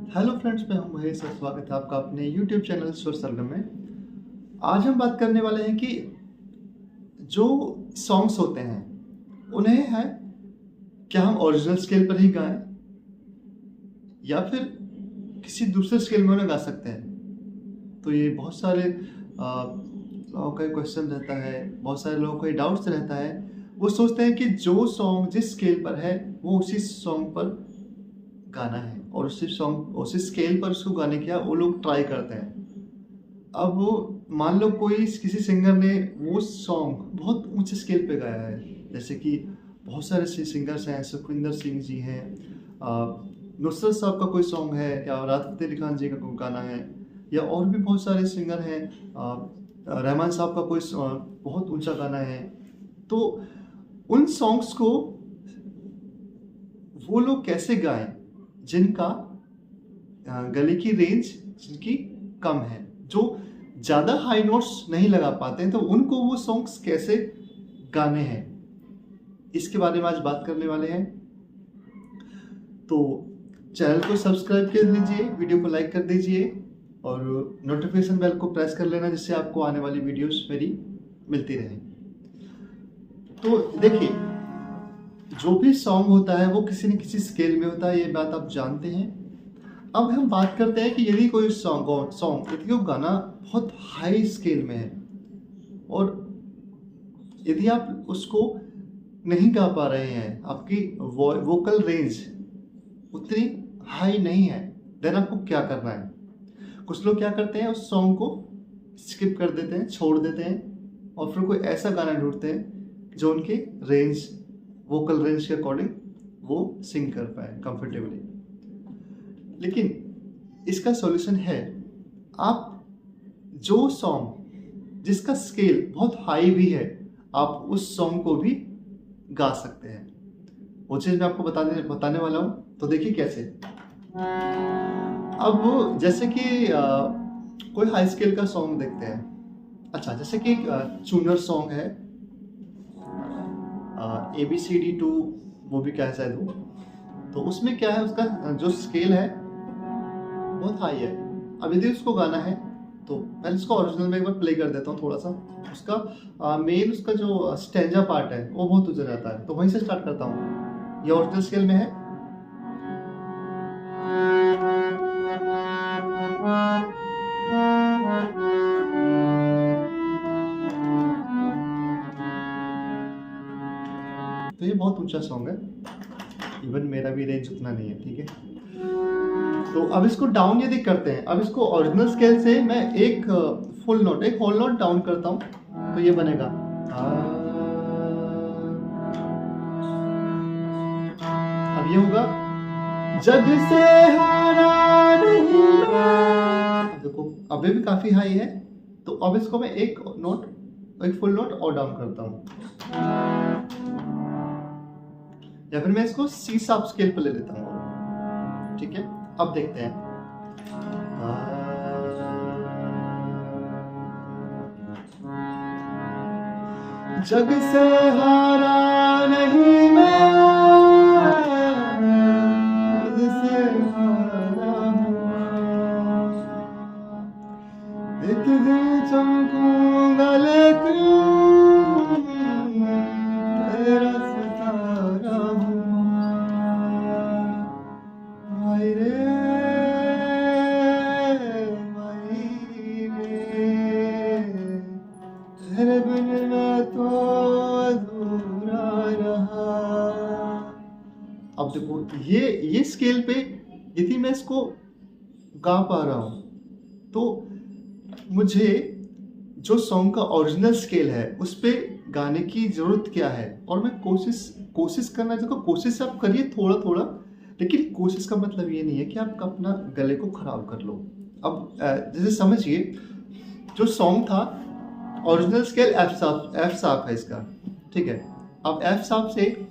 Hello friends, मैं हूं महेश और स्वागत है आपका अपने यूट्यूब चैनल सुर सरगम में। आज हम बात करने वाले हैं कि जो सॉन्ग्स होते हैं उन्हें है क्या हम ओरिजिनल स्केल पर ही गाएं या फिर किसी दूसरे स्केल में उन्हें गा सकते हैं। तो ये बहुत सारे लोगों का क्वेश्चन रहता है, बहुत सारे लोगों को ये डाउट्स रहता है। वो सोचते हैं कि जो सॉन्ग जिस स्केल पर है वो उसी सॉन्ग पर गाना है और उसी स्केल पर उसको गाने का वो लोग ट्राई करते हैं। अब वो मान लो कोई किसी सिंगर ने वो सॉन्ग बहुत ऊंचे स्केल पे गाया है, जैसे कि बहुत सारे सिंगर्स हैं, सुखविंदर सिंह जी हैं, नुसरत साहब का कोई सॉन्ग है, या राहत फतेह अली खान जी का कोई गाना है, या और भी बहुत सारे सिंगर हैं, रहमान साहब का कोई बहुत ऊंचा गाना है। तो उन सॉन्ग्स को वो लोग कैसे गाएं जिनका गले की रेंज जिनकी कम है, जो ज़्यादा हाई नोट्स नहीं लगा पाते हैं, तो उनको वो सॉन्ग्स कैसे गाने हैं, इसके बारे में आज बात करने वाले हैं। तो चैनल को सब्सक्राइब कर लीजिए, वीडियो को लाइक कर दीजिए और नोटिफिकेशन बेल को प्रेस कर लेना, जिससे आपको आने वाली वीडियोस मेरी मिलती रहे। तो देखिए, जो भी सॉन्ग होता है वो किसी न किसी स्केल में होता है, ये बात आप जानते हैं। अब हम बात करते हैं कि यदि कोई सॉन्ग यदि वो गाना बहुत हाई स्केल में है और यदि आप उसको नहीं गा पा रहे हैं, आपकी वोकल रेंज उतनी हाई नहीं है, देन आपको क्या करना है। कुछ लोग क्या करते हैं, उस सॉन्ग को स्किप कर देते हैं, छोड़ देते हैं और फिर कोई ऐसा गाना ढूंढते हैं जो उनके रेंज वोकल रेंज के अकॉर्डिंग वो सिंग कर पाए कंफर्टेबली। लेकिन इसका सॉल्यूशन है, आप जो सॉन्ग जिसका स्केल बहुत हाई भी है, आप उस सॉन्ग को भी गा सकते हैं। वो चीज़ मैं आपको बताने वाला हूँ। तो देखिए कैसे। अब जैसे कि कोई हाई स्केल का सॉन्ग देखते हैं। अच्छा, जैसे कि चूनर सॉन्ग है, ABCD2 वो भी क्या है शायद वो, तो उसमें क्या है, उसका जो स्केल है बहुत हाई है। अब यदि उसको गाना है तो पहले इसको ओरिजिनल में एक बार प्ले कर देता हूँ थोड़ा सा। उसका मेन उसका जो स्टेंजा पार्ट है वो बहुत ऊंचा जाता है, तो वहीं से स्टार्ट करता हूँ। ये ओरिजिनल स्केल में है। तो ये बहुत ऊंचा सॉन्ग है, इवन मेरा भी रेंज उतना नहीं है, ठीक है। तो अब इसको डाउन यदि करते हैं, अब इसको ओरिजिनल स्केल से मैं एक फुल नोट, एक होल नोट डाउन करता हूँ, तो ये बनेगा। अब ये होगा, जग से हारा नहीं। देखो अभी भी काफी हाई है, तो अब इसको मैं एक फुल नोट और डाउन करता हूँ, या फिर मैं इसको सी शार्प स्केल पर ले लेता हूँ, ठीक है। अब देखते हैं। जग से हारा नहीं मैं, खुद से हारा हूँ। एक दिन चमकूंगा लेकिन तेरा सितारा हूँ। माई रे तेरे बिन मैं तो अधूरा रहा। अब देखो, ये स्केल पे यदि मैं इसको गा पा रहा हूं, तो मुझे जो सॉन्ग का ओरिजिनल स्केल है उस पे गाने की जरूरत क्या है। और मैं कोशिश करना चाहता हूँ। कोशिश आप करिए थोड़ा थोड़ा, लेकिन कोशिश का मतलब ये नहीं है कि आप अपना गले को खराब कर लो। अब जैसे समझिए, जो सॉन्ग था ओरिजिनल स्केल एफ शार्प है इसका, ठीक है। अब एफ शार्प से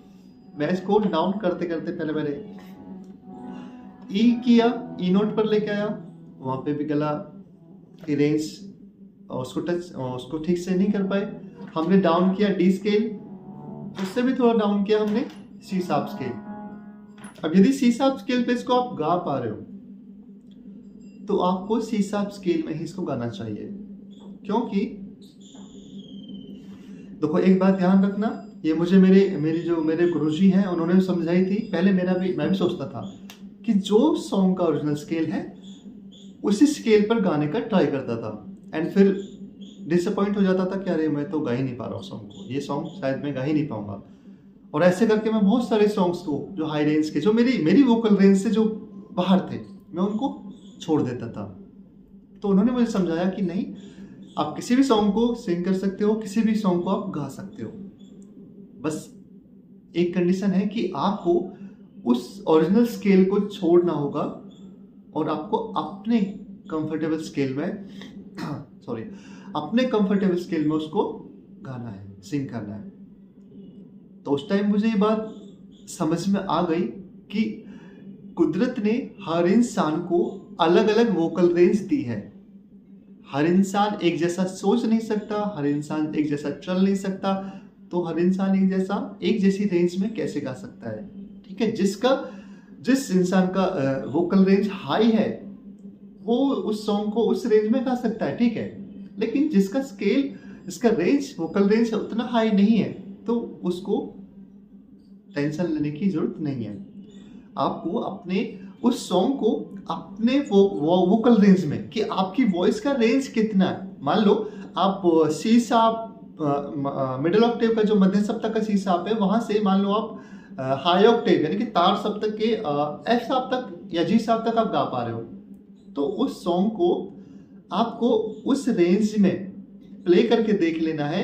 मैं इसको डाउन करते करते पहले मैंने ई किया, ई नोट पर लेके आया, वहां पे भी गला की रेंज उसको ठीक से नहीं कर पाए। हमने डाउन किया डी स्केल, उससे भी थोड़ा डाउन किया हमने सी शार्प स्केल। अब यदि सी शार्प स्केल पे इसको आप गा पा रहे हो, तो आपको सी शार्प स्केल में ही इसको गाना चाहिए। क्योंकि देखो एक बात ध्यान रखना, ये मुझे मेरे गुरुजी हैं उन्होंने भी समझाई थी। पहले मैं भी सोचता था कि जो सॉन्ग का ओरिजिनल स्केल है उसी स्केल पर गाने का ट्राई करता था, एंड फिर डिसअपॉइंट हो जाता था कि अरे मैं तो गा ही नहीं पा रहा हूँ सॉन्ग को, ये सॉन्ग शायद मैं गा ही नहीं पाऊंगा। और ऐसे करके मैं बहुत सारे सॉन्ग्स को जो हाई रेंज के, जो मेरी वोकल रेंज से जो बाहर थे, मैं उनको छोड़ देता था। तो उन्होंने मुझे समझाया कि नहीं, आप किसी भी सॉन्ग को सिंग कर सकते हो, किसी भी सॉन्ग को आप गा सकते हो, बस एक कंडीशन है कि आपको उस ओरिजिनल स्केल को छोड़ना होगा और आपको अपने कंफर्टेबल स्केल में अपने कंफर्टेबल स्केल में उसको गाना है, सिंग करना है। तो उस टाइम मुझे ये बात समझ में आ गई कि कुदरत ने हर इंसान को अलग अलग वोकल रेंज दी है। हर इंसान एक जैसा सोच नहीं सकता, हर इंसान एक जैसा चल नहीं सकता, तो हर इंसान एक जैसी रेंज में कैसे गा सकता है। ठीक है, जिस इंसान का वोकल रेंज हाई है वो उस सॉन्ग को उस रेंज में गा सकता है, ठीक है, लेकिन इसका वोकल रेंज उतना हाई नहीं है तो उसको टेंशन लेने की जरूरत नहीं है। आपको अपने उस सॉन्ग को अपने वोकल रेंज में, कि आपकी वॉइस का रेंज कितना है। मान लो आप सी शार्प मिडिल ऑक्टेव का जो मध्य सप्तक का सी शार्प है, वहां से मान लो आप हाई ऑक्टेव यानी कि तार सप्तक के एफ शार्प तक या जी शार्प तक आप गा पा रहे हो, तो उस सॉन्ग को आपको उस रेंज में प्ले करके देख लेना है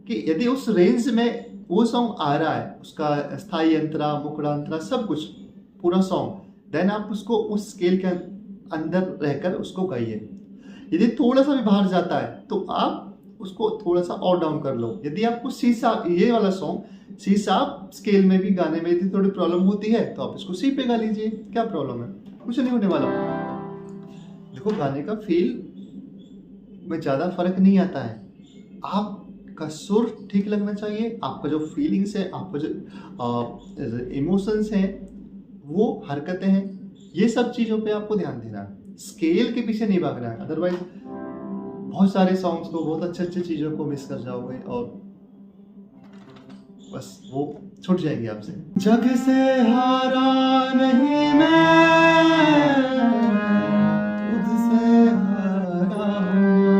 कि यदि उस रेंज में वो सॉन्ग आ रहा है, उसका स्थायी अंतरा, मुखड़ा अंतरा, सब कुछ पूरा सॉन्ग, देन आप उसको उस स्केल के अंदर रहकर उसको गाइए। यदि थोड़ा सा भी बाहर जाता है तो आप उसको थोड़ा सा और डाउन कर लो। यदि आपको सी शार्प, ये वाला सॉन्ग सी शार्प स्केल में भी गाने में यदि थोड़ी प्रॉब्लम होती है तो आप इसको सी पे गा लीजिए, क्या प्रॉब्लम है, कुछ नहीं होने वाला। देखो गाने का फील में ज़्यादा फर्क नहीं आता है, आपका सुर ठीक लगना चाहिए, आपका जो फीलिंग्स है, आपका जो इमोशंस हैं, वो हरकतें हैं, ये सब चीज़ों पे आपको ध्यान देना है, स्केल के पीछे नहीं भागना है। अदरवाइज बहुत सारे सॉन्ग्स को, बहुत अच्छे चीज़ों को मिस कर जाओगे और बस वो छूट जाएगी आपसे। जग से हारा नहीं मैं, खुद से हारा हूँ,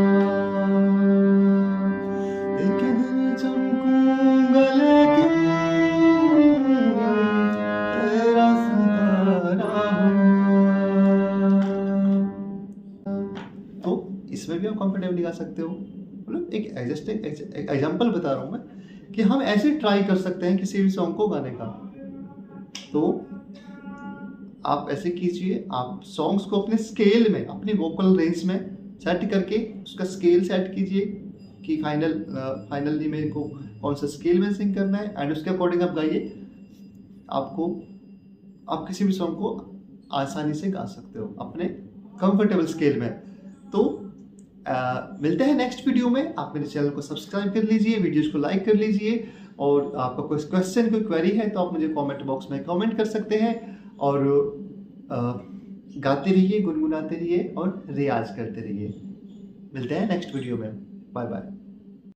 एक दिन चमकूंगा लेकिन तेरा सितारा हूँ। तो इसमें भी आप कंफर्टेबली गा सकते हो। मतलब एक एग्जाम्पल बता रहा हूँ मैं कि हम ऐसे ट्राई कर सकते हैं किसी भी सॉन्ग को गाने का। तो आप ऐसे कीजिए, आप सॉन्ग्स को अपने स्केल में, अपनी वोकल रेंज में सेट करके उसका स्केल सेट कीजिए कि फाइनली मेरे को कौन सा स्केल में सिंग करना है, एंड उसके अकॉर्डिंग आप गाइए। आप किसी भी सॉन्ग को आसानी से गा सकते हो अपने कंफर्टेबल स्केल में। तो मिलते हैं नेक्स्ट वीडियो में। आप मेरे चैनल को सब्सक्राइब कर लीजिए, वीडियोज को लाइक कर लीजिए, और आपका कोई क्वेश्चन, कोई क्वेरी है तो आप मुझे कमेंट बॉक्स में कमेंट कर सकते हैं। और गाते रहिए, गुनगुनाते रहिए और रियाज करते रहिए। मिलते हैं नेक्स्ट वीडियो में। Bye bye.